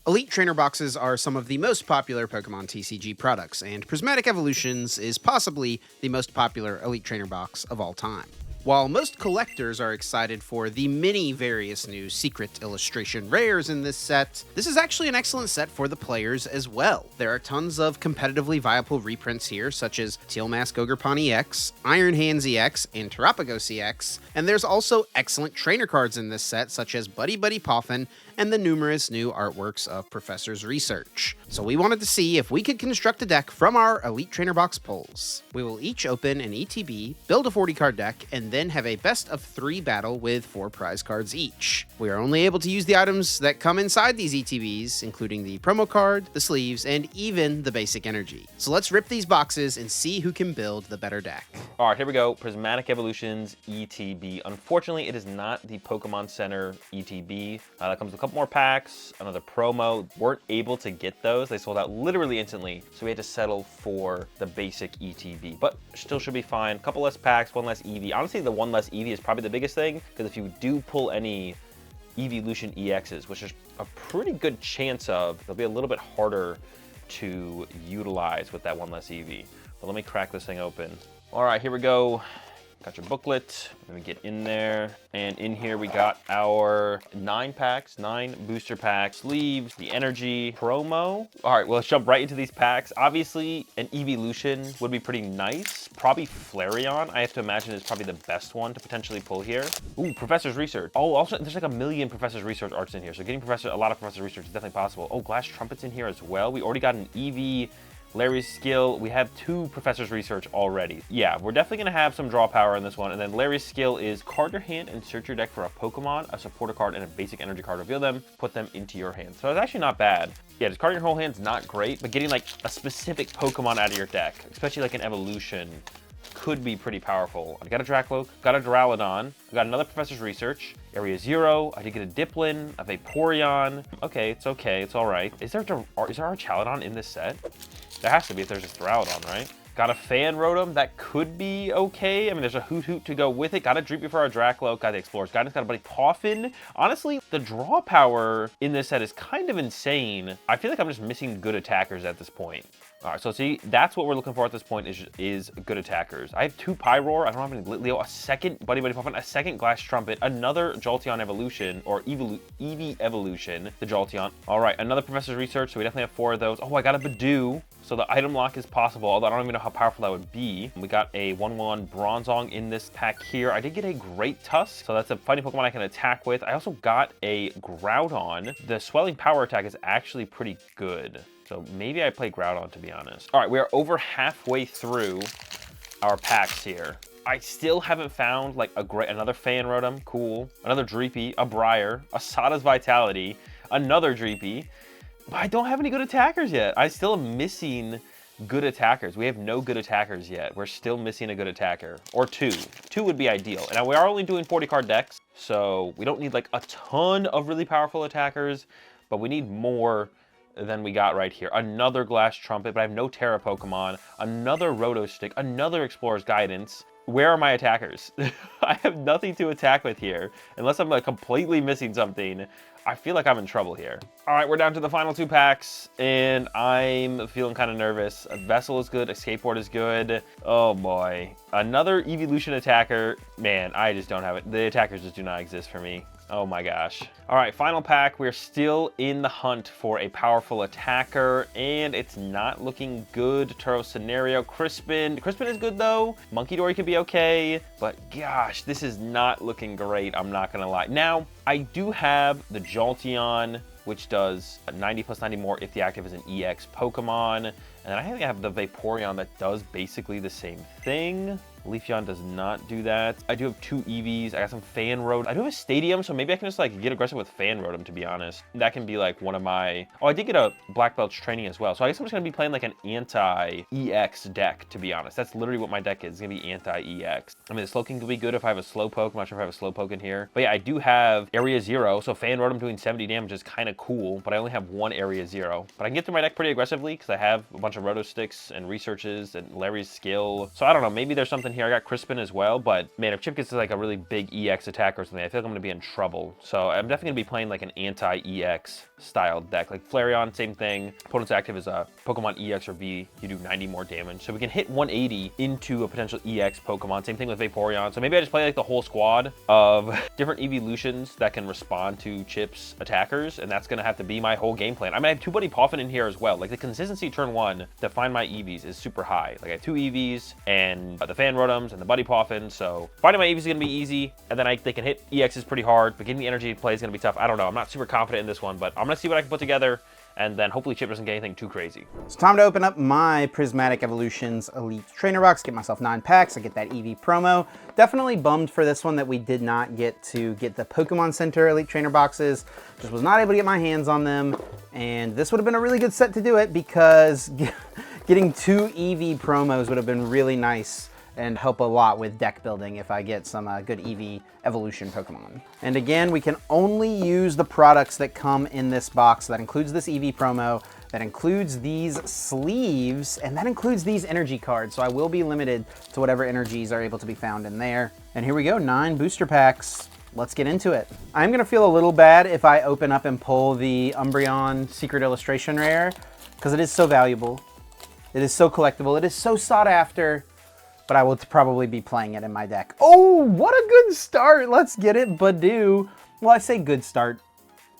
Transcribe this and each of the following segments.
Elite Trainer Boxes are some of the most popular Pokemon TCG products, and Prismatic Evolutions is possibly the most popular Elite Trainer box of all time. While most collectors are excited for the many various new secret illustration rares in this set, this is actually an excellent set for the players as well. There are tons of competitively viable reprints here, such as Teal Mask Ogerpon EX, Iron Hands EX, and Terapagos EX, and there's also excellent trainer cards in this set, such as Buddy Buddy Poffin and the numerous new artworks of Professor's Research. So we wanted to see if we could construct a deck from our Elite Trainer Box pulls. We will each open an ETB, build a 40-card deck, and then have a best of 3 battle with 4 prize cards each. We are only able to use the items that come inside these ETBs, including the promo card, the sleeves, and even the basic energy. So let's rip these boxes and see who can build the better deck. All right, here we go. Prismatic Evolutions ETB. Unfortunately, it is not the Pokemon Center ETB. That comes with a couple more packs, another promo. Weren't able to get those. They sold out literally instantly, so we had to settle for the basic ETB, but still should be fine. Couple less packs, one less EV. Honestly, the one less EV is probably the biggest thing, because if you do pull any Evolution EXs, which is a pretty good chance of, they'll be a little bit harder to utilize with that one less EV. But let me crack this thing open. All right, here we go. Got your booklet. Let me get in there. And in here we got our 9 packs, 9 booster packs, sleeves, the energy, promo. All right, well, let's jump right into these packs. Obviously, an Evolution would be pretty nice. Probably Flareon, I have to imagine, is probably the best one to potentially pull here. Ooh, Professor's Research. Oh, also, there's like a million Professor's Research arts in here. So getting a lot of Professor's Research is definitely possible. Oh, Glass Trumpet's in here as well. We already got an EV. Larry's skill, we have 2 Professor's Research already. Yeah, we're definitely gonna have some draw power in this one. And then Larry's skill is card your hand and search your deck for a Pokemon, a supporter card, and a basic energy card. Reveal them, put them into your hand. So it's actually not bad. Yeah, just carding your whole hand's not great, but getting like a specific Pokemon out of your deck, especially like an Evolution, could be pretty powerful. I got a Dracloak, got a Duraludon, I got another Professor's Research, Area 0, I did get a Dipplin, a Vaporeon. Okay, it's all right. Is there a Chaladon in this set? There has to be if there's just Duraludon, right? Got a Fan Rotom, that could be okay. I mean, there's a Hoot Hoot to go with it. Got a Dreepy for our Dracloak, got the Explorer's Guidance, got a Buddy Poffin. Honestly, the draw power in this set is kind of insane. I feel like I'm just missing good attackers at this point. All right, so see, that's what we're looking for at this point is good attackers. I have 2 Pyroar, I don't have any Litleo, a second Buddy Buddy Poffin, a second Glass Trumpet, another Jolteon Evolution, or Eevee Evolution, the Jolteon. All right, another Professor's Research, so we definitely have 4 of those. Oh, I got a Badoo, so the item lock is possible, although I don't even know how powerful that would be. We got a 1/1 Bronzong in this pack here. I did get a Great Tusk, so that's a fighting Pokemon I can attack with. I also got a Groudon. The Swelling Power attack is actually pretty good. So maybe I play Groudon, to be honest. All right, we are over halfway through our packs here. I still haven't found like another Fan Rotom, cool, another Dreepy, a Briar, a Sada's Vitality, another Dreepy, but I don't have any good attackers yet. I still am missing good attackers. We have no good attackers yet. We're still missing a good attacker, or 2. 2 would be ideal. And now we are only doing 40-card decks, so we don't need like a ton of really powerful attackers, but we need more than we got right here. Another Glass Trumpet, but I have no Terra Pokemon. Another Roto Stick, another Explorer's Guidance. Where are my attackers? I have nothing to attack with here. Unless I'm like completely missing something, I feel like I'm in trouble here. All right, we're down to the final 2 packs, and I'm feeling kind of nervous. A Vessel is good, a Skateboard is good. Oh boy. Another Evolution attacker. Man, I just don't have it. The attackers just do not exist for me. Oh my gosh. All right, final pack. We're still in the hunt for a powerful attacker, and it's not looking good. Turo Scenario, Crispin. Crispin is good though. Monkey Dory could be okay, but gosh, this is not looking great. I'm not gonna lie. Now, I do have the Jolteon, which does 90 plus 90 more if the active is an EX Pokemon. And then I think I have the Vaporeon that does basically the same thing. Leafeon does not do that. I do have 2 EVs. I got some Fan Rotom. I do have a Stadium, so maybe I can just like get aggressive with Fan Rotom, to be honest. That can be like one of my... Oh, I did get a Black Belt's training as well. So I guess I'm just gonna be playing like an anti-EX deck, to be honest. That's literally what my deck is. It's gonna be anti-EX. I mean, the Slowking could be good if I have a Slowpoke. I'm not sure if I have a Slowpoke in here. But yeah, I do have Area 0, so Fan Rotom doing 70 damage is kind of cool, but I only have 1 Area 0. But I can get through my deck pretty aggressively because I have a bunch of Roto Sticks and Researches and Larry's skill. So I don't know, maybe there's something here. I got Crispin as well, but man, if Chip gets to like a really big EX attack or something, I feel like I'm gonna be in trouble. So I'm definitely gonna be playing like an anti-EX style deck. Like Flareon, same thing. Opponent's active is a Pokemon EX or V. You do 90 more damage. So we can hit 180 into a potential EX Pokemon. Same thing with Vaporeon. So maybe I just play like the whole squad of different evolutions that can respond to Chip's attackers, and that's gonna have to be my whole game plan. I mean, I have 2 Buddy Poffin in here as well. Like the consistency turn 1 to find my EVs is super high. Like I have 2 EVs and the Fan Rotoms and the Buddy Poffin. So finding my EVs is gonna be easy, and then they can hit EXs pretty hard, but getting the energy to play is gonna be tough. I don't know. I'm not super confident in this one, but I'm gonna see what I can put together, and then hopefully Chip doesn't get anything too crazy. It's time to open up my Prismatic Evolutions Elite Trainer Box, get myself 9 packs, I get that EV promo. Definitely bummed for this one that we did not get to get the Pokemon Center Elite Trainer Boxes. Just was not able to get my hands on them, and this would have been a really good set to do it because getting 2 EV promos would have been really nice and help a lot with deck building if I get some good EV evolution Pokemon. And again, we can only use the products that come in this box. That includes this EV promo, that includes these sleeves, and that includes these energy cards. So I will be limited to whatever energies are able to be found in there. And here we go, 9 booster packs. Let's get into it. I'm gonna feel a little bad if I open up and pull the Umbreon Secret Illustration Rare, because it is so valuable. It is so collectible. It is so sought after. But I will probably be playing it in my deck. Oh, what a good start. Let's get it, Badoo. Well, I say good start.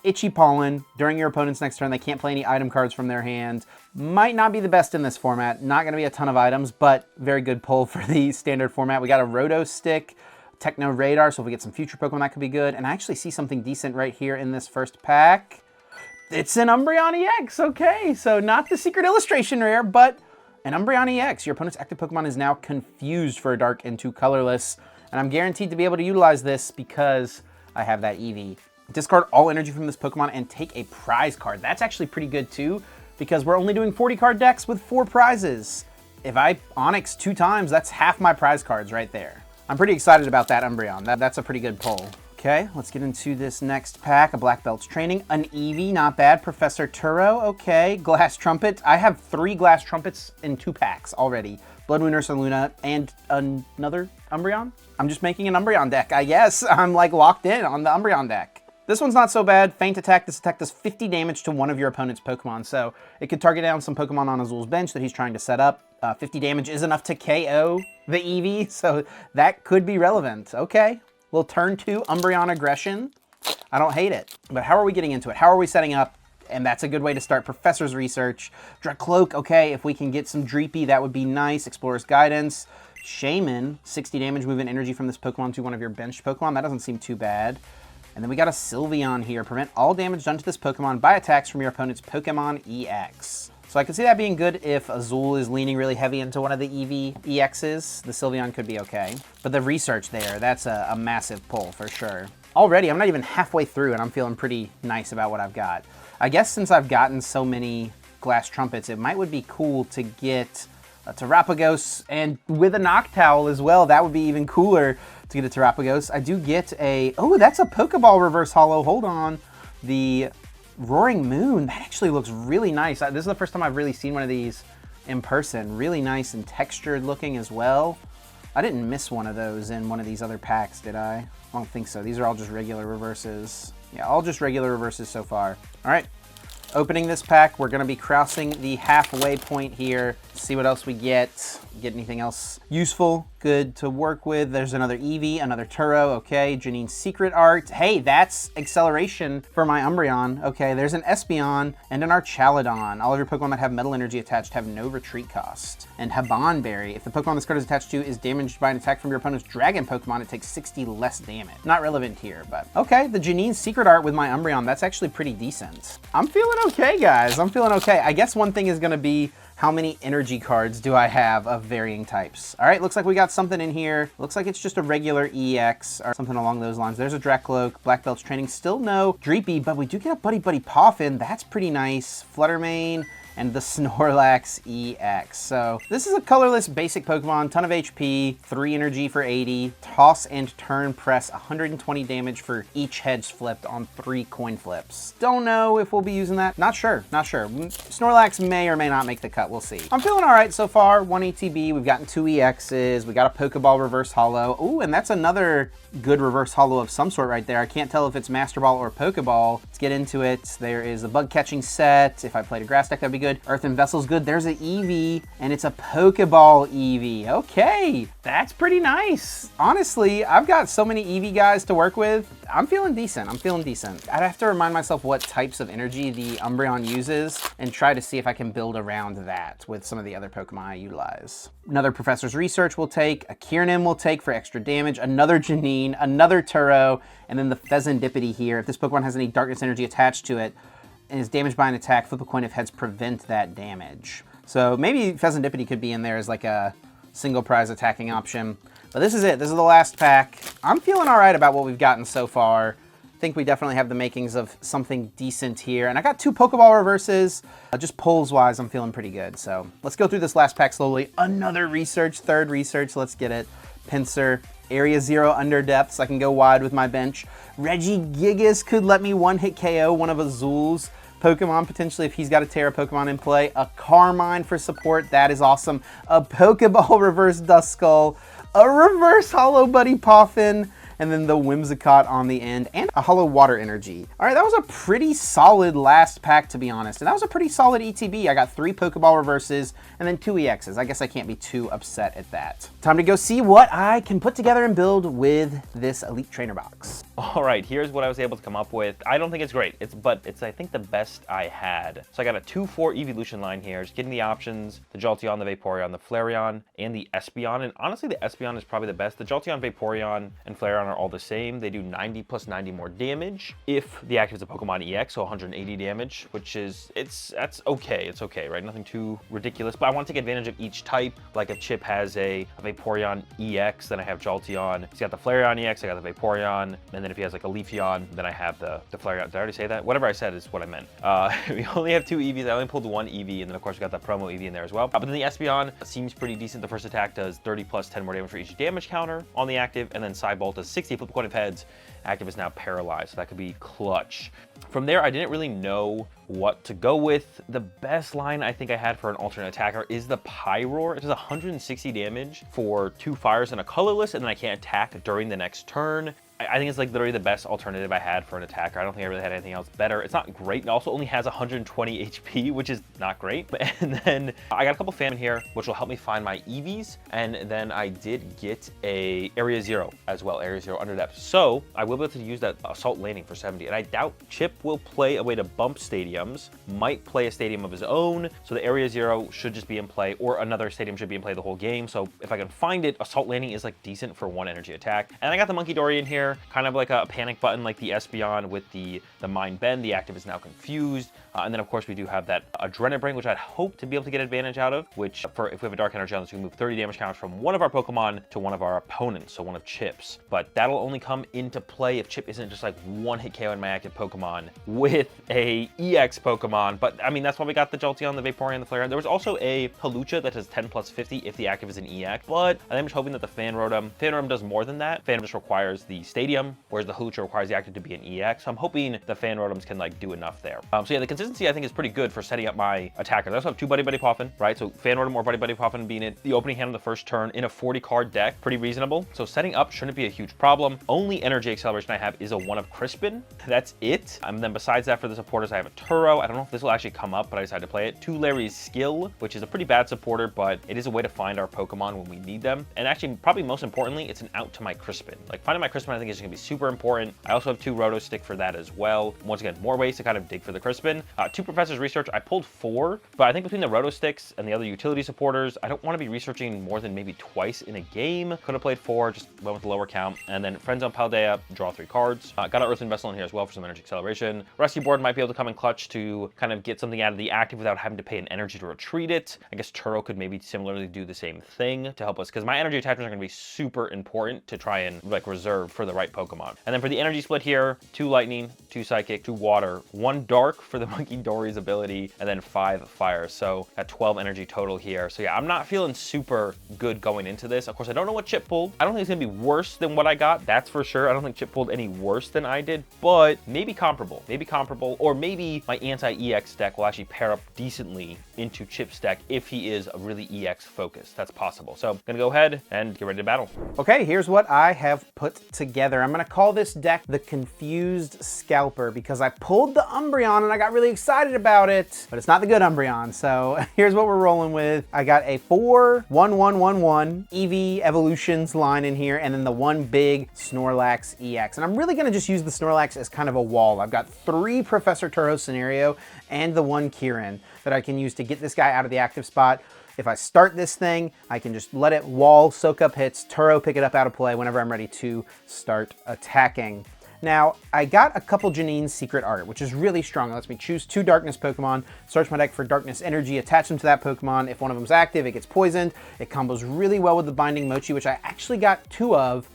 Itchy Pollen. During your opponent's next turn, they can't play any item cards from their hand. Might not be the best in this format. Not going to be a ton of items, but very good pull for the standard format. We got a Roto Stick, Techno Radar, so if we get some future Pokemon, that could be good. And I actually see something decent right here in this first pack. It's an Umbreon EX. Okay, so not the Secret Illustration Rare, but an Umbreon EX. Your opponent's active Pokemon is now confused for a dark into colorless, and I'm guaranteed to be able to utilize this because I have that EV. Discard all energy from this Pokemon and take a prize card. That's actually pretty good too, because we're only doing 40 card decks with 4 prizes. If I Onyx 2 times, that's half my prize cards right there. I'm pretty excited about that Umbreon. That's a pretty good pull. Okay, let's get into this next pack. A Black Belt's Training, an Eevee, not bad. Professor Turo, okay. Glass Trumpet. I have 3 Glass Trumpets in 2 packs already. Blood Moon Ursaluna and another Umbreon. I'm just making an Umbreon deck, I guess. I'm like locked in on the Umbreon deck. This one's not so bad. Feint Attack. This attack does 50 damage to one of your opponent's Pokemon, so it could target down some Pokemon on Azul's bench that he's trying to set up. 50 damage is enough to KO the Eevee, so that could be relevant. Okay. Little turn 2 Umbreon aggression. I don't hate it. But how are we getting into it? How are we setting up? And that's a good way to start. Professor's Research. Cloak, okay, if we can get some Dreepy, that would be nice. Explorer's Guidance. Shaman, 60 damage movement energy from this Pokemon to one of your benched Pokemon. That doesn't seem too bad. And then we got a Sylveon here. Prevent all damage done to this Pokemon by attacks from your opponent's Pokemon EX. So I can see that being good if Azul is leaning really heavy into one of the EV EXs. The Sylveon could be okay. But the research there, that's a massive pull for sure. Already, I'm not even halfway through and I'm feeling pretty nice about what I've got. I guess since I've gotten so many Glass Trumpets, it would be cool to get a Terapagos and with a Noctowl as well. That would be even cooler to get a Terapagos. I do get a, oh, that's a Pokeball Reverse Holo. Hold on. The Roaring Moon, that actually looks really nice. This is the first time I've really seen one of these in person. Really nice and textured looking as well. I didn't miss one of those in one of these other packs, did I? I don't think so. These are all just regular reverses. Yeah, all just regular reverses so far. All right, opening this pack, we're gonna be crossing the halfway point here. See what else we get. Get anything else useful, good to work with. There's another Eevee, another Turo, okay. Janine's Secret Art. Hey, that's acceleration for my Umbreon. Okay, there's an Espeon and an Archaladon. All of your Pokemon that have Metal Energy attached have no retreat cost. And Habanberry. If the Pokemon this card is attached to is damaged by an attack from your opponent's Dragon Pokemon, it takes 60 less damage. Not relevant here, but okay. The Janine's Secret Art with my Umbreon, that's actually pretty decent. I'm feeling okay, guys. I'm feeling okay. I guess one thing is gonna be how many energy cards do I have of varying types? All right, looks like we got something in here. Looks like it's just a regular EX or something along those lines. There's a Dracloak, Black Belt's Training, still no Dreepy, but we do get a Buddy Poffin. That's pretty nice. Fluttermane and the Snorlax EX. So this is a colorless basic Pokemon, ton of HP, 3 energy for 80, toss and turn press 120 damage for each heads flipped on 3 coin flips. Don't know if we'll be using that. Not sure. Snorlax may or may not make the cut. We'll see. I'm feeling all right so far. 1 ETB. We've gotten 2 EXs. We got a Pokeball reverse holo. Ooh, and that's another good reverse holo of some sort right there. I can't tell if it's Master Ball or Pokeball. Let's get into it. There is a bug catching set. If I played a grass deck, that'd be good. Earthen Vessel's good. There's an Eevee, and it's a Pokeball Eevee. Okay, that's pretty nice. Honestly, I've got so many Eevee guys to work with. I'm feeling decent. I'd have to remind myself what types of energy the Umbreon uses and try to see if I can build around that with some of the other Pokemon I utilize. Another Professor's Research will take, a Kiernan will take for extra damage, another Janine, another Turo, and then the Fezandipity here. If this Pokemon has any darkness energy attached to it and is damaged by an attack, flip a coin if heads prevent that damage. So maybe Fezandipity could be in there as like a single prize attacking option. But this is it. This is the last pack. I'm feeling all right about what we've gotten so far. I think we definitely have the makings of something decent here. And I got 2 Pokeball reverses. Just pulls wise, I'm feeling pretty good. So let's go through this last pack slowly. Another research, 3rd research. Let's get it. Pinsir, Area 0 under depths. I can go wide with my bench. Regigigas could let me 1-hit KO one of Azul's Pokemon, potentially, if he's got a Terra Pokemon in play. A Carmine for support. That is awesome. A Pokeball reverse Duskull. A reverse holo Buddy Poffin, and then the Whimsicott on the end, and a holo Water Energy. All right, that was a pretty solid last pack, to be honest, and that was a pretty solid ETB. I got 3 Pokeball reverses and then 2 EXs. I guess I can't be too upset at that. Time to go see what I can put together and build with this Elite Trainer box. All right, here's what I was able to come up with. I don't think it's great, but it's I think the best I had. So I got a 2-4 evolution line here, just getting the options, the Jolteon, the Vaporeon, the Flareon, and the Espeon. And honestly, the Espeon is probably the best. The Jolteon, Vaporeon, and Flareon are all the same. They do 90 plus 90 more damage if the active is a Pokemon EX, so 180 damage, which is, that's okay. It's okay, right? Nothing too ridiculous, but I want to take advantage of each type. Like if Chip has a Vaporeon EX, then I have Jolteon. He's got the Flareon EX, I got the Vaporeon, and then if he has like a Leafeon, then I have the Flareon. Did I already say that? Whatever I said is what I meant. We only have 2 EVs. I only pulled 1 EV, and then of course we got the promo EV in there as well. But then the Espeon seems pretty decent. The first attack does 30 plus 10 more damage for each damage counter on the active, and then Cybolt does 60, flip a coin of heads. Active is now paralyzed, so that could be clutch. From there, I didn't really know what to go with. The best line I think I had for an alternate attacker is the Pyroar. It does 160 damage for 2 fires and a colorless, and then I can't attack during the next turn. I think it's like literally the best alternative I had for an attacker. I don't think I really had anything else better. It's not great. It also only has 120 HP, which is not great. And then I got a couple fan in here, which will help me find my EVs. And then I did get a Area 0 as well, Area 0 under depth. So I will be able to use that Assault Landing for 70. And I doubt Chip will play a way to bump stadiums, might play a stadium of his own. So the Area 0 should just be in play, or another stadium should be in play the whole game. So if I can find it, Assault Landing is like decent for 1 energy attack. And I got the Monkey Dory in here, kind of like a panic button like the Espeon with the Mind Bend. The active is now confused. And then of course we do have that Adrenabrain, which I'd hope to be able to get advantage out of, which for if we have a Dark Energy on this, we can move 30 damage counters from one of our Pokemon to one of our opponents, so one of Chip's. But that'll only come into play if Chip isn't just like 1-hit KO in my active Pokemon with a EX Pokemon. But I mean, that's why we got the Jolteon, the Vaporeon, the Flareon. There was also a Hawlucha that does 10 plus 50 if the active is an EX, but I'm just hoping that the Fan Rotom does more than that. Fan just requires the Stadium, whereas the Hawlucha requires the active to be an EX. So I'm hoping the Fan Rotoms can like do enough there. So yeah, the consistency I think is pretty good for setting up my attackers. I also have 2 Buddy Buddy Poffin, right? So Fan Rotom or Buddy Buddy Poffin being it the opening hand of the first turn in a 40 card deck, pretty reasonable. So setting up shouldn't be a huge problem. Only energy acceleration I have is a 1 of Crispin. That's it. And then besides that, for the supporters, I have a Turo. I don't know if this will actually come up, but I decided to play it. 2 Larry's Skill, which is a pretty bad supporter, but it is a way to find our Pokemon when we need them. And actually, probably most importantly, it's an out to my Crispin. Like finding my Crispin, I think is going to be super important. I also have 2 Roto Stick for that as well. Once again, more ways to kind of dig for the Crispin. 2 Professor's Research. I pulled 4, but I think between the Roto Sticks and the other utility supporters, I don't want to be researching more than maybe twice in a game. Could have played 4, just went with the lower count. And then Friendzone Paldea, draw 3 cards. Got an Earthen Vessel in here as well for some energy acceleration. Rescue Board might be able to come in clutch to kind of get something out of the active without having to pay an energy to retreat it. I guess Turo could maybe similarly do the same thing to help us, because my energy attachments are going to be super important to try and like reserve for the right Pokemon. And then for the energy split here, 2 lightning, 2 psychic, 2 water, 1 dark for the Monkey Dory's ability, and then 5 fire. So at 12 energy total here. So yeah, I'm not feeling super good going into this. Of course, I don't know what Chip pulled. I don't think it's gonna be worse than what I got, that's for sure. I don't think Chip pulled any worse than I did, but maybe comparable, or maybe my anti-EX deck will actually pair up decently into Chip's deck if he is a really EX focused. That's possible. So I'm gonna go ahead and get ready to battle. Okay, here's what I have put together. I'm gonna call this deck the Confused Scalper because I pulled the Umbreon and I got really excited about it, but it's not the good Umbreon. So here's what we're rolling with. I got a 4-1-1-1-1 EV Evolutions line in here, and then the one big Snorlax EX. And I'm really gonna just use the Snorlax as kind of a wall. I've got 3 Professor Turo Scenario and the 1 Kieran that I can use to get this guy out of the active spot. If I start this thing, I can just let it wall, soak up hits, Turo pick it up out of play whenever I'm ready to start attacking. Now, I got a couple Janine's Secret Art, which is really strong. It lets me choose 2 Darkness Pokemon, search my deck for Darkness Energy, attach them to that Pokemon. If one of them's active, it gets poisoned. It combos really well with the Binding Mochi, which I actually got 2 of.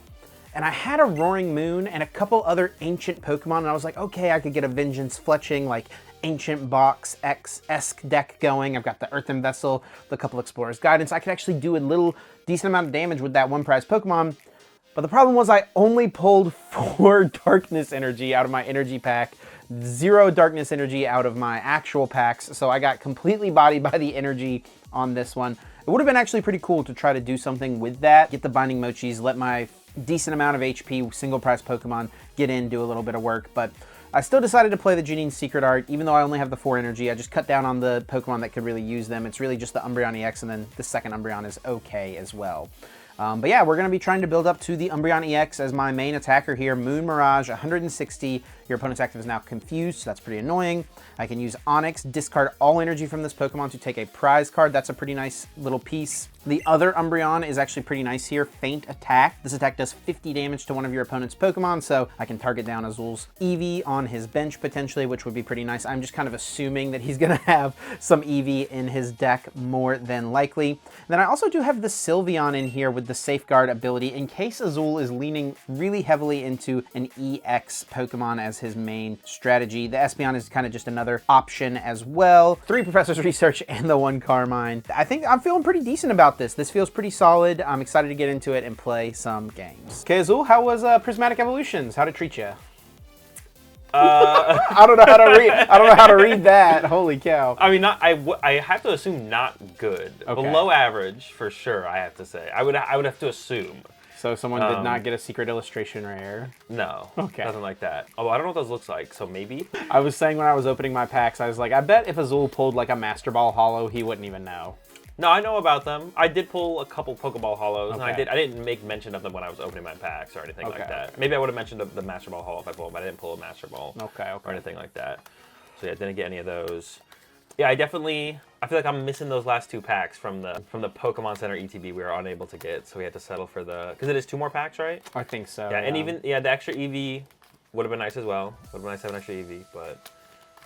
And I had a Roaring Moon and a couple other ancient Pokemon, and I was like, okay, I could get a Vengeance Fletching, like Ancient Box X-esque deck going. I've got the Earthen Vessel, the couple Explorer's Guidance. I could actually do a little decent amount of damage with that 1 prize Pokemon. But the problem was I only pulled 4 Darkness Energy out of my energy pack, 0 Darkness Energy out of my actual packs, so I got completely bodied by the energy on this one. It would have been actually pretty cool to try to do something with that, get the Binding Mochis, let my decent amount of HP single prize Pokemon get in, do a little bit of work, but I still decided to play the Janine's Secret Art. Even though I only have the 4 energy, I just cut down on the Pokemon that could really use them. It's really just the Umbreon EX, and then the second Umbreon is okay as well. But yeah, we're going to be trying to build up to the Umbreon EX as my main attacker here. Moon Mirage, 160. Your opponent's active is now Confused, so that's pretty annoying. I can use Onyx, discard all energy from this Pokemon to take a prize card. That's a pretty nice little piece. The other Umbreon is actually pretty nice here, Faint Attack. This attack does 50 damage to one of your opponent's Pokemon, so I can target down Azul's Eevee on his bench potentially, which would be pretty nice. I'm just kind of assuming that he's gonna have some Eevee in his deck more than likely. And then I also do have the Sylveon in here with the Safeguard ability in case Azul is leaning really heavily into an EX Pokemon as his main strategy. The Espeon is kind of just another option as well. 3 Professor's Research and the 1 Carmine. I think I'm feeling pretty decent about this. This feels pretty solid. I'm excited to get into it and play some games. Okay, Azul, how was Prismatic Evolutions? How'd it treat you? I don't know how to read. I don't know how to read that. Holy cow! I mean, I have to assume not good. Okay. Below average for sure. I have to say. I would have to assume. So someone did not get a secret illustration rare? No. Okay. Nothing like that. Oh, I don't know what those looks like, so maybe? I was saying when I was opening my packs, I was like, I bet if Azul pulled like a Master Ball Hollow, he wouldn't even know. No, I know about them. I did pull a couple Pokeball Hollows, okay. And I didn't make mention of them when I was opening my packs or anything like that. Okay. Maybe I would have mentioned the Master Ball Hollow if I pulled them, but I didn't pull a Master Ball or anything like that. So yeah, I didn't get any of those. Yeah, I feel like I'm missing those last 2 packs from the Pokemon Center ETB we were unable to get, so we had to settle for because it is 2 more packs, right? I think so. Yeah, and even the extra EV would have been nice as well. Would have been nice to have an extra EV, but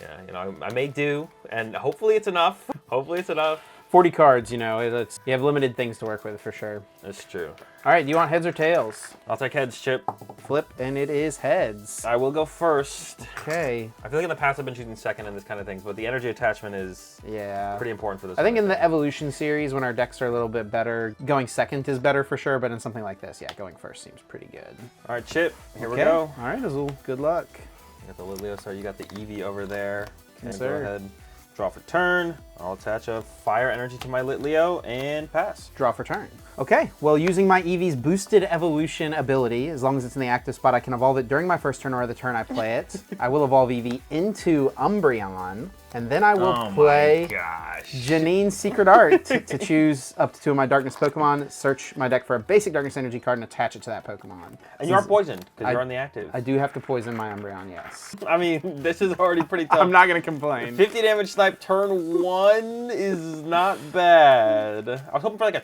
yeah, you know, I may do, and hopefully it's enough. Hopefully it's enough. 40 cards, you know, you have limited things to work with for sure. That's true. All right, do you want heads or tails? I'll take heads, Chip. Flip, and it is heads. I will go first. Okay. I feel like in the past I've been choosing second in this kind of things, but the energy attachment is pretty important for this. I think in the Evolution series, when our decks are a little bit better, going second is better for sure, but in something like this, yeah, going first seems pretty good. All right, Chip, here we go. All right, Azul, good luck. You got the Litleo Star, you got the Eevee over there. Okay, yes, sir. Go ahead. Draw for turn. I'll attach a fire energy to my Litleo and pass. Draw for turn. Okay, well, using my Eevee's boosted evolution ability, as long as it's in the active spot, I can evolve it during my first turn or the turn I play it. I will evolve Eevee into Umbreon, and then I will play Janine's Secret Art to choose up to 2 of my Darkness Pokemon, search my deck for a basic Darkness Energy card, and attach it to that Pokemon. And you are poisoned, because you're on the active. I do have to poison my Umbreon, yes. I mean, this is already pretty tough. I'm not going to complain. 50 damage snipe turn 1 is not bad. I was hoping for like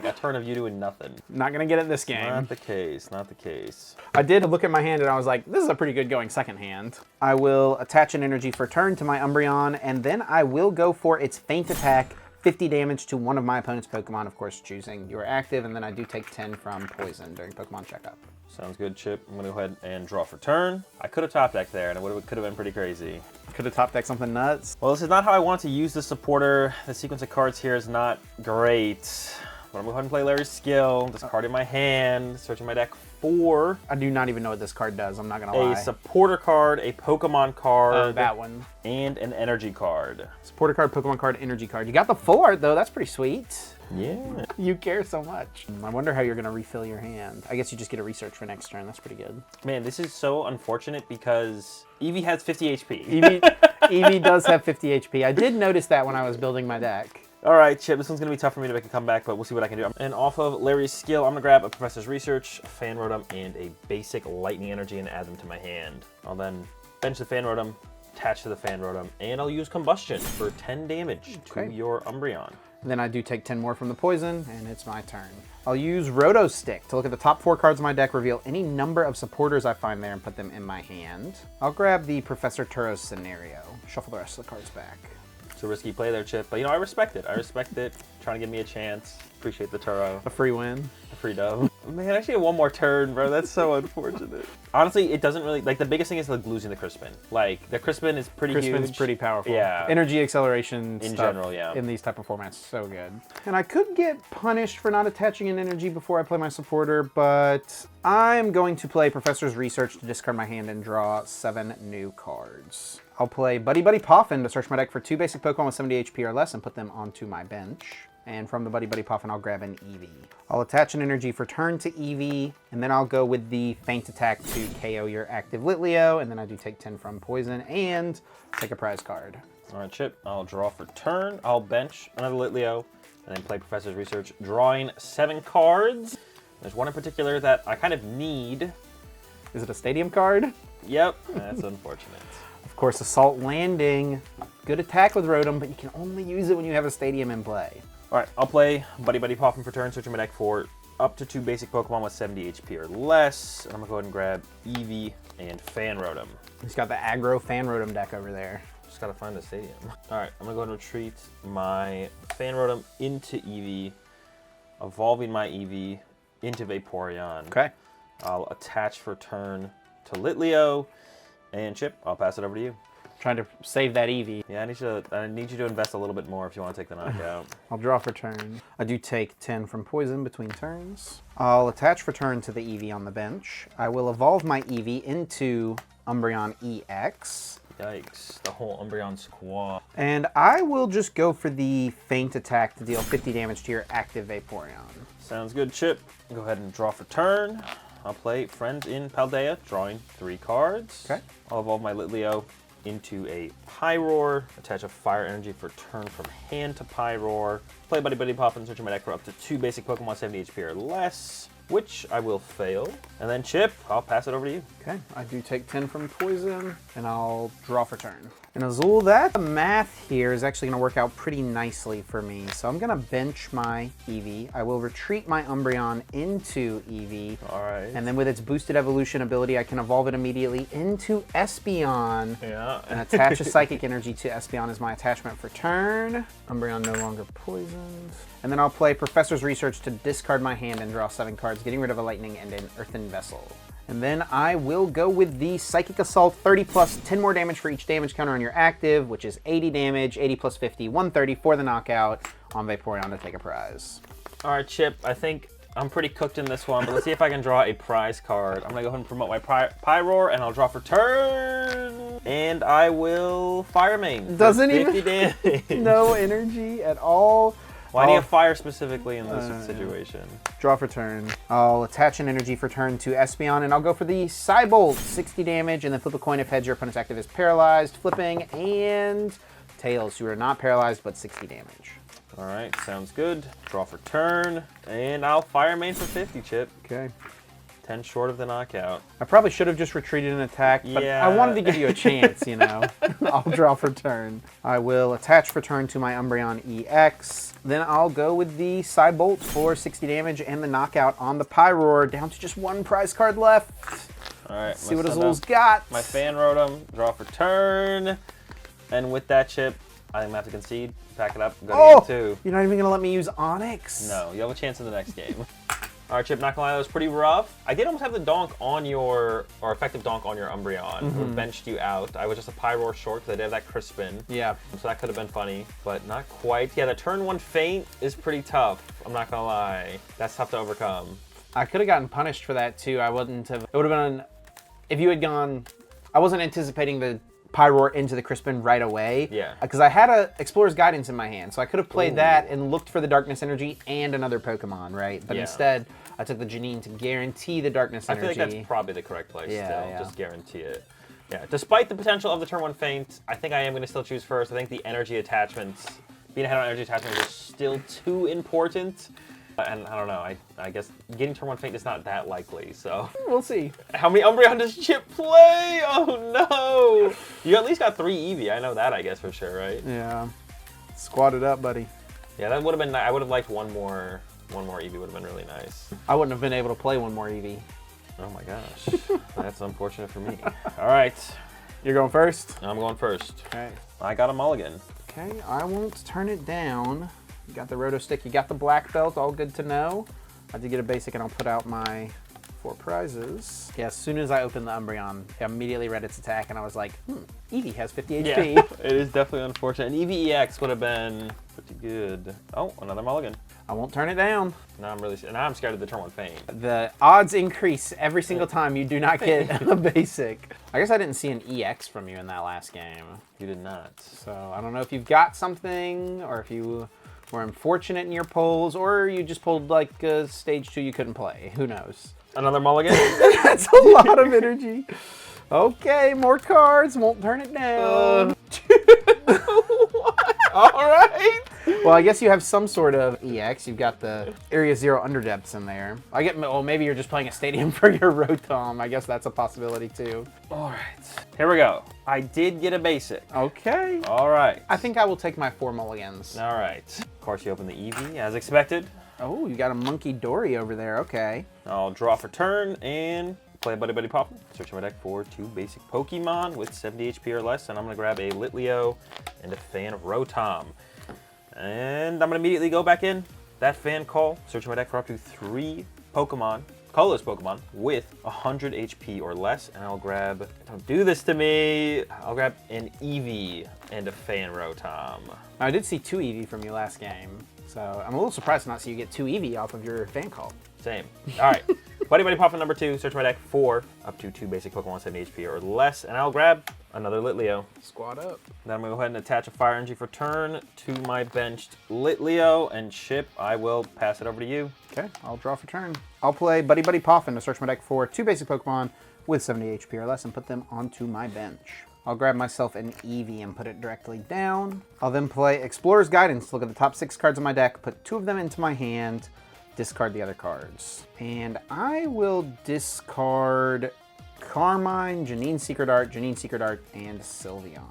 a turn of you doing nothing. Not going to get it this game. Not the case, not the case. I did look at my hand and I was like, this is a pretty good going second hand. I will attach an energy for turn to my Umbreon, and then I will go for its Faint Attack 50 damage to one of my opponent's Pokemon, of course choosing your active, and then I do take 10 from poison during Pokemon checkup. Sounds good, Chip. I'm gonna go ahead and draw for turn. I could have top decked there, and it could have been pretty crazy. Could have top decked something nuts. Well, this is not how I want to use the supporter. The sequence of cards here is not great. But I'm gonna go ahead and play Larry's Skill, discarding my hand, searching my deck for... I do not even know what this card does, I'm not gonna lie. A supporter card, a Pokemon card. That one. And an energy card. Supporter card, Pokemon card, energy card. You got the full art though, that's pretty sweet. Yeah. You care so much. I wonder how you're gonna refill your hand. I guess you just get a research for next turn, that's pretty good. Man, this is so unfortunate because Eevee has 50 HP. Eevee does have 50 HP. I did notice that when I was building my deck. All right, Chip, this one's gonna be tough for me to make a comeback, but we'll see what I can do. And off of Larry's Skill, I'm gonna grab a Professor's Research, a Fan Rotom, and a basic Lightning Energy and add them to my hand. I'll then bench the Fan Rotom, attach to the Fan Rotom, and I'll use Combustion for 10 damage to your Umbreon. Then I do take 10 more from the poison, and it's my turn. I'll use Roto Stick to look at the top 4 cards of my deck, reveal any number of supporters I find there, and put them in my hand. I'll grab the Professor Turo's Scenario, shuffle the rest of the cards back. It's a risky play there, Chip, but you know, I respect it. I respect it. Trying to give me a chance. Appreciate the Turo. A free win. A free dub. Man, actually one more turn, bro. That's so unfortunate. Honestly, it doesn't really, like, the biggest thing is like losing the Crispin. Like, the Crispin is pretty huge. Crispin's pretty powerful. Yeah. Energy acceleration in stuff general, yeah. in these type of formats, so good. And I could get punished for not attaching an energy before I play my supporter, but I'm going to play Professor's Research to discard my hand and draw 7 new cards. I'll play Buddy Buddy Poffin to search my deck for 2 basic Pokemon with 70 HP or less and put them onto my bench. And from the Buddy Buddy Poffin, I'll grab an Eevee. I'll attach an energy for turn to Eevee, and then I'll go with the Feint Attack to KO your active Litleo, and then I do take 10 from poison and take a prize card. All right, Chip, I'll draw for turn. I'll bench another Litleo, and then play Professor's Research, drawing 7 cards. There's one in particular that I kind of need. Is it a stadium card? Yep, that's unfortunate. Of course, Assault Landing. Good attack with Rotom, but you can only use it when you have a stadium in play. All right, I'll play Buddy Buddy Poffin for turn, searching my deck for up to 2 basic Pokemon with 70 HP or less. And I'm gonna go ahead and grab Eevee and Fan Rotom. He's got the aggro Fan Rotom deck over there. Just gotta find the stadium. All right, I'm gonna go ahead and retreat my Fan Rotom into Eevee, evolving my Eevee into Vaporeon. Okay. I'll attach for turn to Litleo, and Chip, I'll pass it over to you. Trying to save that Eevee. Yeah, I need you to invest a little bit more if you want to take the knockout. I'll draw for turn. I do take 10 from poison between turns. I'll attach for turn to the Eevee on the bench. I will evolve my Eevee into Umbreon EX. Yikes, the whole Umbreon squad. And I will just go for the Feint Attack to deal 50 damage to your active Vaporeon. Sounds good, Chip. Go ahead and draw for turn. I'll play Friends in Paldea, drawing 3 cards. Okay. I'll evolve my Litleo into a Pyroar, attach a Fire Energy for turn from hand to Pyroar, play Buddy Buddy Poffin, searching my deck for up to 2 basic Pokemon 70 HP or less, which I will fail. And then Chip, I'll pass it over to you. Okay, I do take 10 from poison, and I'll draw for turn. And Azul, that math here is actually gonna work out pretty nicely for me. So I'm gonna bench my Eevee. I will retreat my Umbreon into Eevee. All right. And then with its boosted evolution ability, I can evolve it immediately into Espeon. Yeah. And attach a Psychic Energy to Espeon as my attachment for turn. Umbreon no longer poisoned. And then I'll play Professor's Research to discard my hand and draw 7 cards, getting rid of a Lightning and an Earthen Vessel. And then I will go with the Psychic Assault, 30 plus 10 more damage for each damage counter on your active, which is 80 damage, 80 plus 50, 130 for the knockout on Vaporeon to take a prize. All right, Chip, I think I'm pretty cooked in this one, but let's see if I can draw a prize card. I'm gonna go ahead and promote my Pyroar, and I'll draw for turn. And I will Fire Main. Doesn't 50 even damage. no energy at all. Why do you have fire specifically in this situation? Draw for turn. I'll attach an energy for turn to Espeon, and I'll go for the Psybolt, 60 damage, and then flip a coin if heads your opponent's active is paralyzed, flipping, and tails, you are not paralyzed, but 60 damage. All right, sounds good. Draw for turn, and I'll Fire Main for 50, Chip. Okay. 10 short of the knockout. I probably should have just retreated an attack, but Yeah. I wanted to give you a chance, you know. I'll draw for turn. I will attach for turn to my Umbreon EX. Then I'll go with the Psybolt for 60 damage and the knockout on the Pyroar, down to just 1 prize card left. All right, See what Azul's got. My Fan Rotom, draw for turn. And with that, Chip, I think I'm gonna have to concede. Pack it up. Go Oh! to game 2. You're not even gonna let me use Onyx? No, you have a chance in the next game. All right, Chip, not gonna lie, that was pretty rough. I did almost have the donk on your, or effective donk on your Umbreon. It would benched you out. I was just a Pyroar short because I did have that Crispin. Yeah. So that could have been funny, but not quite. Yeah, the turn 1 feint is pretty tough. I'm not gonna lie. That's tough to overcome. I could have gotten punished for that too. I wouldn't have. It would have been, if you had gone, I wasn't anticipating the Pyroar into the Crispin right away. Yeah. Because I had a Explorer's Guidance in my hand, so I could have played that and looked for the Darkness Energy and another Pokemon, right? But instead, I took the Janine to guarantee the Darkness Energy. I feel like that's probably the correct play still. Yeah. Just guarantee it. Yeah, despite the potential of the turn 1 feint, I think I am going to still choose first. I think the energy attachments, being ahead on energy attachments is still too important. And I don't know, I guess getting turn 1 feint is not that likely, so. We'll see. How many Umbreon does Chip play? Oh no! You at least got 3 Eevee, I know that, I guess, for sure, right? Yeah. Squat it up, buddy. Yeah, that would have been nice. I would have liked one more Eevee would have been really nice. I wouldn't have been able to play one more Eevee. Oh my gosh. That's unfortunate for me. All right. You're going first? I'm going first. Okay. I got a mulligan. Okay, I won't turn it down. You got the Roto Stick, you got the Black Belt, all good to know. I did get a basic and I'll put out my 4 prizes. Yeah, as soon as I opened the Umbreon, I immediately read its attack and I was like, Eevee has 50 HP. Yeah, it is definitely unfortunate. An Eevee EX would have been pretty good. Oh, another mulligan. I won't turn it down. Now I'm scared of the turn 1 feint. The odds increase every single time you do not get a basic. I guess I didn't see an EX from you in that last game. You did not. So I don't know if you've got something or if you were unfortunate in your polls or you just pulled like stage 2 you couldn't play. Who knows? Another mulligan? That's a lot of energy. Okay, more cards. Won't turn it down. All right. Well, I guess you have some sort of EX. You've got the Area 0 Underdepths in there. Well, maybe you're just playing a stadium for your Rotom. I guess that's a possibility too. All right. Here we go. I did get a basic. Okay. All right. I think I will take my 4 mulligans. All right. Of course, you open the Eevee as expected. Oh, you got a Monkey Dory over there. Okay. I'll draw for turn and play Buddy Buddy Poppin'. Search my deck for 2 basic Pokemon with 70 HP or less, and I'm going to grab a Litleo and a Fan of Rotom. And I'm going to immediately go back in that Fan Call, search my deck for up to 3 Pokemon, colorless Pokemon, with 100 HP or less, and I'll grab, don't do this to me, I'll grab an Eevee and a Fan Rotom. I did see 2 Eevee from you last game, so I'm a little surprised to not see you get 2 Eevee off of your Fan Call. Same. All right. Buddy Buddy Poppin' number 2, search my deck for up to 2 basic Pokemon 70 HP or less, and I'll grab another Litleo. Squad up. Then I'm going to go ahead and attach a Fire Energy for turn to my benched Litleo, and Chip, I will pass it over to you. Okay, I'll draw for turn. I'll play Buddy Buddy Poffin to search my deck for 2 basic Pokemon with 70 HP or less and put them onto my bench. I'll grab myself an Eevee and put it directly down. I'll then play Explorer's Guidance, look at the top 6 cards of my deck, put 2 of them into my hand, discard the other cards. And I will discard Carmine, Janine Secret Art, and Sylveon.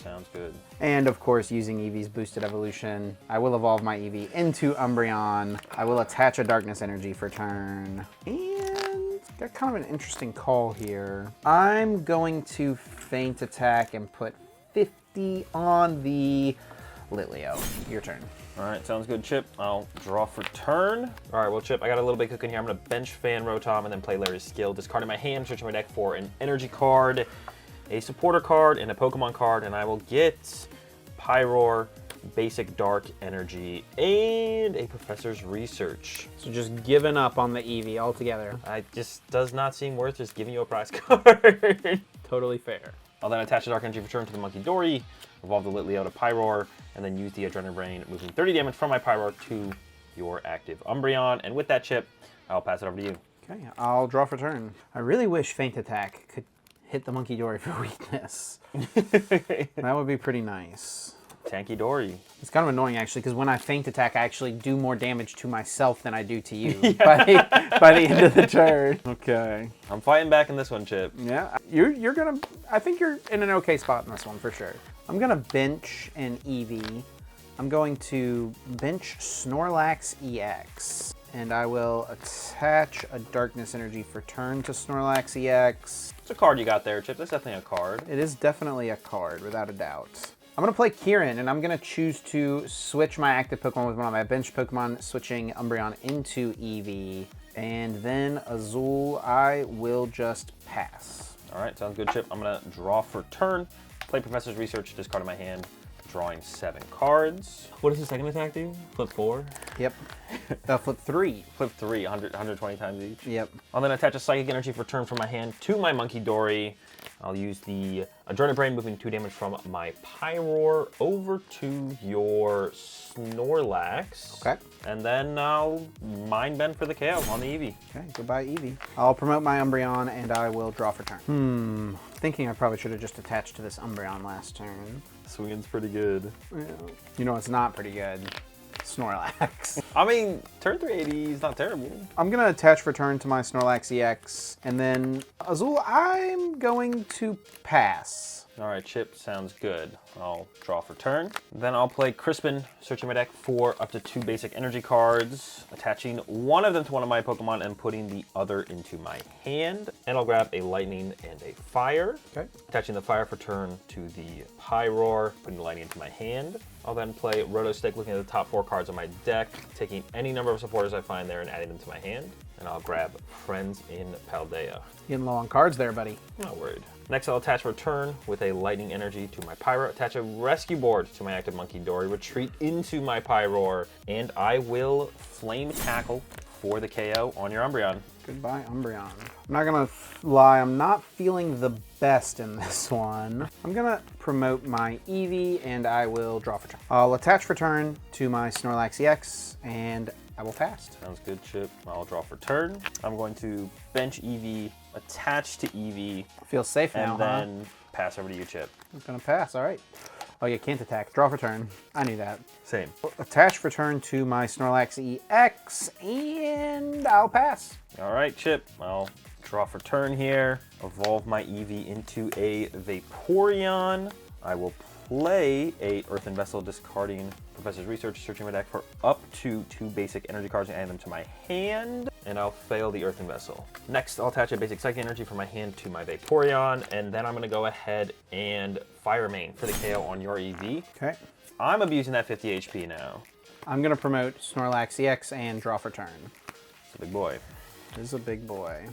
Sounds good. And of course, using Eevee's boosted evolution, I will evolve my Eevee into Umbreon. I will attach a Darkness Energy for turn. And got kind of an interesting call here. I'm going to Feint Attack and put 50 on the Litleo. Your turn. All right, sounds good, Chip. I'll draw for turn. All right, well, Chip, I got a little bit cooking here. I'm going to bench Fan Rotom and then play Larry's Skill. Discarding my hand, searching my deck for an energy card, a supporter card, and a Pokemon card, and I will get Pyroar, Basic Dark Energy, and a Professor's Research. So just giving up on the Eevee altogether. It just does not seem worth just giving you a prize card. Totally fair. I'll then attach a Dark Energy for turn to the Monkey Dory, evolve the Litleo to Pyroar, and then use the Adrenaline Brain, moving 30 damage from my Pyroar to your active Umbreon. And with that, Chip, I'll pass it over to you. Okay, I'll draw for turn. I really wish Feint Attack could hit the Monkey Dory for weakness. That would be pretty nice. Tanky Dory. It's kind of annoying, actually, because when I Feint Attack, I actually do more damage to myself than I do to you by the end of the turn. Okay. I'm fighting back in this one, Chip. Yeah, you're gonna, I think you're in an okay spot in this one, for sure. I'm gonna bench an Eevee. I'm going to bench Snorlax EX. And I will attach a Darkness Energy for turn to Snorlax EX. It's a card you got there, Chip. That's definitely a card. It is definitely a card, without a doubt. I'm going to play Kieran, and I'm going to choose to switch my active Pokemon with one of my bench Pokemon, switching Umbreon into Eevee. And then Azul, I will just pass. All right, sounds good, Chip. I'm going to draw for turn, play Professor's Research, discard in my hand, drawing 7 cards. What does the second attack do? Flip 4? Yep. Flip 3. Flip 3, 120 times each. Yep. I'm going to attach a Psychic Energy for turn from my hand to my Monkey Dory. I'll use the Adrenaline Brain, moving 2 damage from my Pyroar over to your Snorlax. Okay. And then I'll Mind Bend for the KO on the Eevee. Okay, goodbye Eevee. I'll promote my Umbreon, and I will draw for turn. Thinking I probably should have just attached to this Umbreon last turn. Swinging's pretty good. Yeah. You know it's not pretty good? Snorlax. I mean, turn 380 is not terrible. I'm going to attach for turn to my Snorlax EX, and then Azul, I'm going to pass. All right, Chip, sounds good. I'll draw for turn. Then I'll play Crispin, searching my deck for up to 2 basic energy cards, attaching one of them to one of my Pokemon and putting the other into my hand. And I'll grab a Lightning and a Fire. Okay. Attaching the Fire for turn to the Pyroar, putting the Lightning into my hand. I'll then play Roto Stick, looking at the top 4 cards on my deck, taking any number of supporters I find there and adding them to my hand. And I'll grab Friends in Paldea. Getting low on cards there, buddy. Not worried. Next, I'll attach Return with a Lightning Energy to my Pyro, attach a Rescue Board to my active Monkey Dory, retreat into my Pyroar, and I will Flame Tackle for the KO on your Umbreon. Goodbye, Umbreon. I'm not gonna lie, I'm not feeling the best in this one. I'm gonna promote my Eevee, and I will draw for turn. I'll attach for turn to my Snorlax EX, and I will pass. Sounds good, Chip. I'll draw for turn. I'm going to bench Eevee, attach to Eevee. Feels safe now, and then pass over to you, Chip. I'm gonna pass, all right. Oh, you can't attack. Draw for turn. I knew that. Same. Attach for turn to my Snorlax EX, and I'll pass. All right, Chip. I'll draw for turn here. Evolve my Eevee into a Vaporeon. I will play a Earthen Vessel, discarding Professor's Research, searching my deck for up to 2 basic energy cards and adding them to my hand. And I'll fail the Earthen Vessel. Next, I'll attach a basic Psychic Energy from my hand to my Vaporeon, and then I'm going to go ahead and Fire Main for the KO on your Eevee. Okay. I'm abusing that 50 HP now. I'm gonna promote Snorlax EX and draw for turn. It's a big boy. This is a big boy.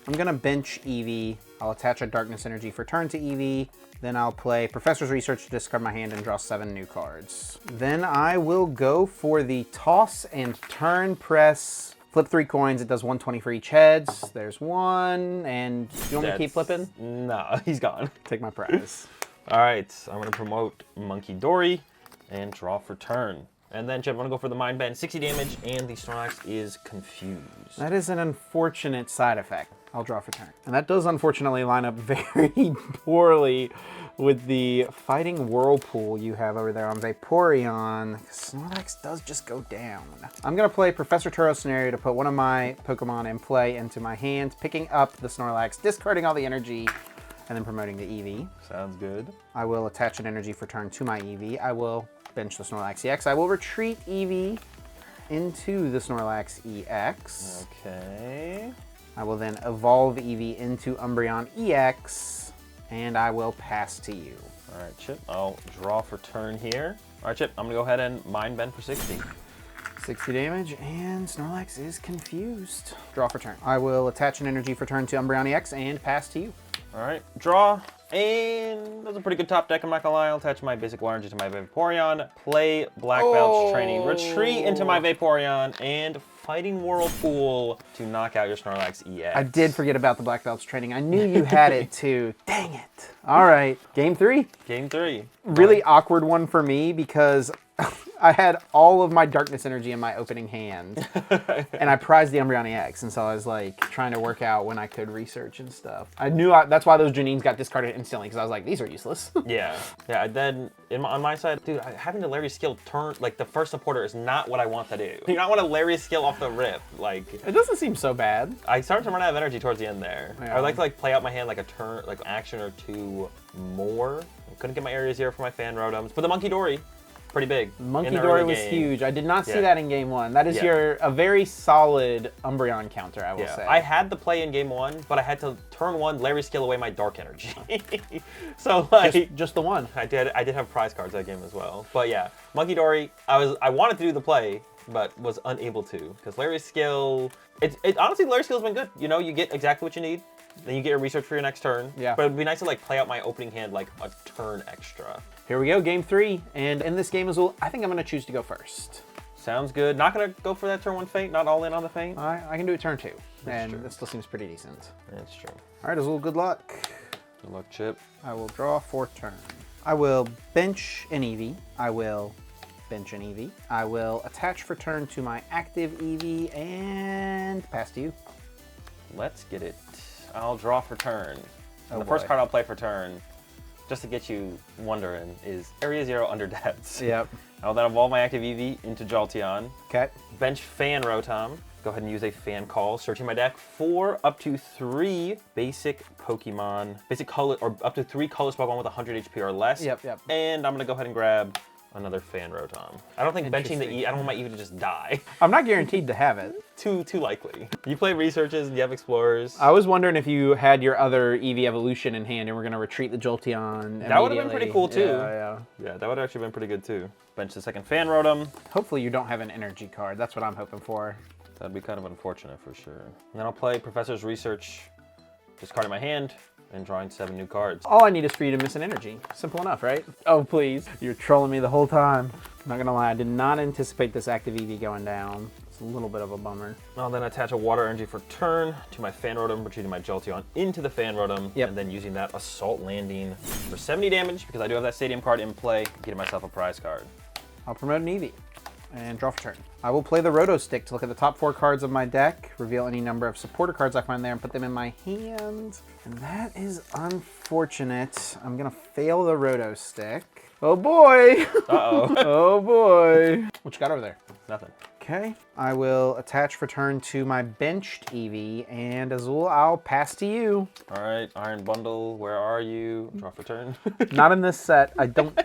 I'm gonna bench Eevee. I'll attach a Darkness Energy for turn to Eevee. Then I'll play Professor's Research to discard my hand and draw 7 new cards. Then I will go for the Toss and Turn Press. Flip 3 coins, it does 120 for each heads. There's 1, and you want me to keep flipping? No, he's gone. Take my prize. All right, I'm gonna promote Monkey Dory and draw for turn. And then, Chip, I'm gonna go for the Mind Bend, 60 damage, and the Snorlax is confused. That is an unfortunate side effect. I'll draw for turn. And that does unfortunately line up very poorly with the Fighting Whirlpool you have over there on Vaporeon. Snorlax does just go down. I'm gonna play Professor Turo's Scenario to put one of my Pokemon in play into my hand, picking up the Snorlax, discarding all the energy, and then promoting the Eevee. Sounds good. I will attach an energy for turn to my Eevee. I will bench the Snorlax EX. I will retreat Eevee into the Snorlax EX. Okay. I will then evolve Eevee into Umbreon EX, and I will pass to you. All right, Chip, I'll draw for turn here. All right, Chip, I'm gonna go ahead and Mind Bend for 60. 60 damage, and Snorlax is confused. Draw for turn. I will attach an energy for turn to Umbreon EX and pass to you. All right, draw, and that's a pretty good top deck, I'm not gonna lie. I'll attach my basic Water Energy to my Vaporeon, play Black Belt's Training, retreat into my Vaporeon, and Fighting Whirlpool to knock out your Snorlax EX. I did forget about the Black Belt's Training. I knew you had it too. Dang it. All right, game 3. Game 3. Really awkward one for me because I had all of my Darkness Energy in my opening hand, and I prized the Umbreon EX, and so I was like trying to work out when I could research and stuff. I knew that's why those Janines got discarded instantly, because I was like, these are useless. Yeah. Then on my side, dude, having the Larry skill turn, like the first supporter is not what I want to do. You don't want a Larry skill off the rip. Like, it doesn't seem so bad. I started to run out of energy towards the end there. Yeah. I would like to play out my hand like a turn, like action or 2 more. I couldn't get my Area 0 for my Fan Rotoms, but the Monkey Dory pretty big. Monkey in the Dory early was game. huge. I did not see Yeah. that in game 1. That is a very solid Umbreon counter, I will say. I had the play in game 1, but I had to turn 1 Larry scale away my dark energy. So like just the one. I did have prize cards that game as well. But yeah, Monkey Dory, I wanted to do the play, but was unable to because Larry skill. It honestly, Larry skill's been good. You know, you get exactly what you need. Then you get your research for your next turn. Yeah. But it'd be nice to like play out my opening hand like a turn extra. Here we go, game 3. And in this game, Azul, I think I'm going to choose to go first. Sounds good. Not gonna go for that turn 1 feint. Not all in on the feint. I can do it turn 2. And true. this still seems pretty decent. That's true. All right, Azul, good luck. Good luck, Chip. I will draw for turn. I will bench an Eevee. I will bench an Eevee. I will attach for turn to my active Eevee and pass to you. Let's get it. I'll draw for turn. Oh, The first boy. card I'll play for turn, just to get you wondering, is Area 0 Under Depths. Yep. I'll then evolve my active Eevee into Jolteon. Okay. Bench Fan Rotom. Go ahead and use a fan call. Searching my deck for up to 3 basic Pokemon, basic color, or up to 3 colorless Pokemon with 100 HP or less. Yep, yep. And I'm gonna go ahead and grab another Fan Rotom. I don't think benching the Interesting. I don't want my Eevee to just die. I'm not guaranteed to have it. Too likely. You play Researches, you have Explorers. I was wondering if you had your other Eevee evolution in hand and we're going to retreat the Jolteon. That would have been pretty cool too. Yeah. Yeah, that would have actually been pretty good too. Bench the second Fan Rotom. Hopefully you don't have an energy card. That's what I'm hoping for. That'd be kind of unfortunate for sure. And then I'll play Professor's Research, discarding my hand, and drawing 7 new cards. All I need is for you to miss an energy. Simple enough, right? Oh, please. You're trolling me the whole time. I'm not going to lie. I did not anticipate this active Eevee going down. It's a little bit of a bummer. I'll then attach a Water Energy for turn to my Fan Rotom, retreating my Jolteon into the Fan Rotom, Yep. and then using that Assault Landing for 70 damage, because I do have that Stadium card in play, getting myself a prize card. I'll promote an Eevee and draw for turn. I will play the Roto Stick to look at the top 4 cards of my deck, reveal any number of supporter cards I find there, and put them in my hand. And that is unfortunate. I'm going to fail the Roto Stick. Oh boy! Uh-oh. Oh boy! What you got over there? Nothing. Okay. I will attach for turn to my benched Eevee, and Azul, I'll pass to you. All right, Iron Bundle, where are you? Draw for turn. Not in this set, I don't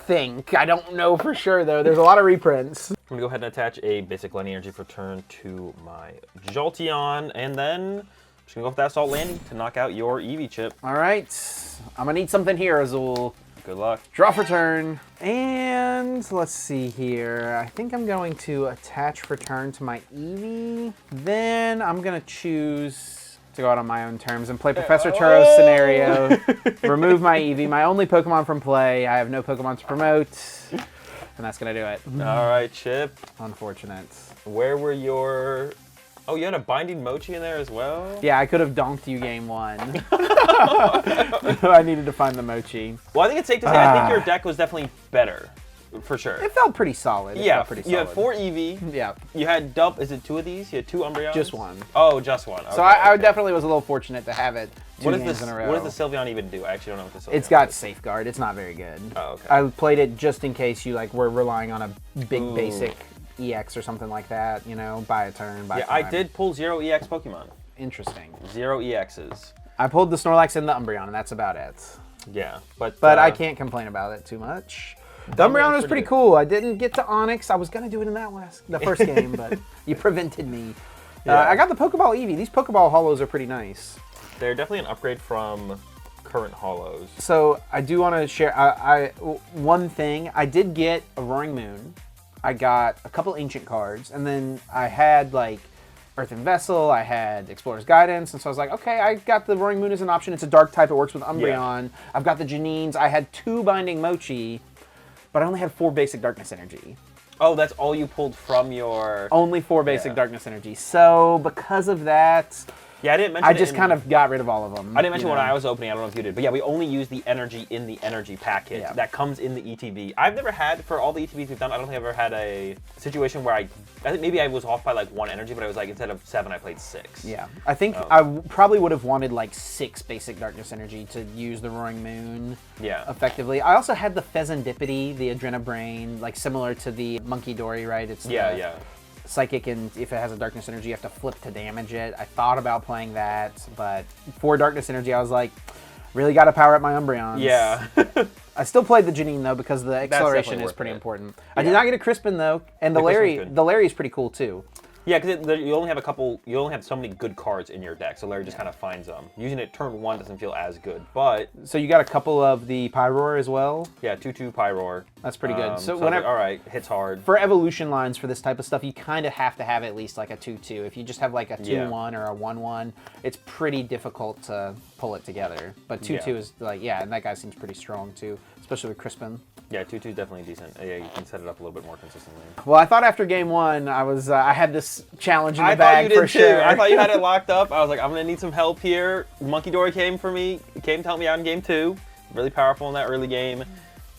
think. I don't know for sure, though. There's a lot of reprints. I'm gonna go ahead and attach a basic Lightning Energy for turn to my Jolteon, and then I'm just gonna go with that Assault Landing to knock out your Eevee, Chip. All right. I'm going to need something here, Azul. Good luck. Draw for turn. And let's see here. I think I'm going to attach for turn to my Eevee. Then I'm going to choose to go out on my own terms and play Professor Turo's scenario. Remove my Eevee, my only Pokemon from play. I have no Pokemon to promote. And that's going to do it. All right, Chip. Unfortunate. Where were your... Oh, you had a Binding Mochi in there as well? Yeah, I could have donked you game 1. I needed to find the Mochi. Well, I think it's safe to say, I think your deck was definitely better, for sure. It felt pretty solid. It Yeah, felt pretty solid. you had 4 Eevee. Yeah, You had is it 2 of these? You had 2 Umbreons? just one. Oh, just one. So Okay, I okay. definitely was a little fortunate to have it two games in a row. What does the Sylveon even do? I actually don't know what the Sylveon It's got does. Safeguard. It's not very good. Oh, okay. I played it just in case you were relying on a big Ooh. basic EX or something like that, buy a turn, buy Yeah, time. I did pull 0 EX Pokemon. Interesting. 0 EXs. I pulled the Snorlax and the Umbreon, and that's about it. Yeah, but I can't complain about it too much. The Umbreon was pretty cool. I didn't get to Onyx. I was going to do it in the first game, but you prevented me. Yeah. I got the Pokeball Eevee. These Pokeball Hollows are pretty nice. They're definitely an upgrade from current Hollows. So I do want to share one thing. I did get a Roaring Moon. I got a couple ancient cards, and then I had Earthen Vessel, I had Explorer's Guidance, and so I was like, okay, I got the Roaring Moon as an option. It's a dark type, it works with Umbreon. Yeah. I've got the Janines. I had 2 Binding Mochi, but I only had 4 basic Darkness Energy. Oh, that's all you pulled from your... Only 4 basic Darkness Energy. So because of that... Yeah, I didn't mention I just kind of got rid of all of them. I didn't mention when I was opening, I don't know if you did, but yeah, we only use the energy in the energy packet that comes in the ETB. I've never had, for all the ETBs we've done, I don't think I've ever had a situation where I think maybe I was off by 1 energy, but I was instead of 7, I played 6. Yeah, I think I probably would have wanted 6 basic Darkness Energy to use the Roaring Moon effectively. I also had the Pheasantipity, the Adrenabrain, similar to the Monkey Dory, right? It's Psychic, and if it has a Darkness Energy, you have to flip to damage it. I thought about playing that, but for Darkness Energy, I was like, really got to power up my Umbreons. Yeah. I still played the Janine though because the acceleration definitely is worth pretty it. important. I did not get a Crispin though, and the Crispin's Larry, good. the Larry is pretty cool too. Yeah, because you only have a couple. You only have so many good cards in your deck, so Larry just kind of finds them. Using it turn 1 doesn't feel as good, but So you got a couple of the Pyroar as well. yeah, 2/2 Pyroar. That's pretty good. So whenever, like, all right, hits hard. for evolution lines for this type of stuff, you kind of have to have at least like a 2/2. If you just have like a 2/1 or a 1/1, it's pretty difficult to pull it together. But 2/2 is like, yeah, and that guy seems pretty strong too, especially with Crispin. Yeah, 2/2 is definitely decent. Yeah, you can set it up a little bit more consistently. Well, I thought after game 1, I had this challenge in the I thought bag you did for too. sure. I thought you had it locked up. I was like, I'm gonna need some help here. Monkey Dory came for me. Came to help me out in game 2. Really powerful in that early game.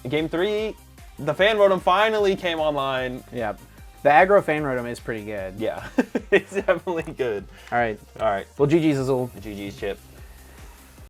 In game 3, the Fan Rotom finally came online. Yeah, the aggro Fan Rotom is pretty good. Yeah, it's definitely good. All right. All right, Well, GG's Azul. GG's Chip.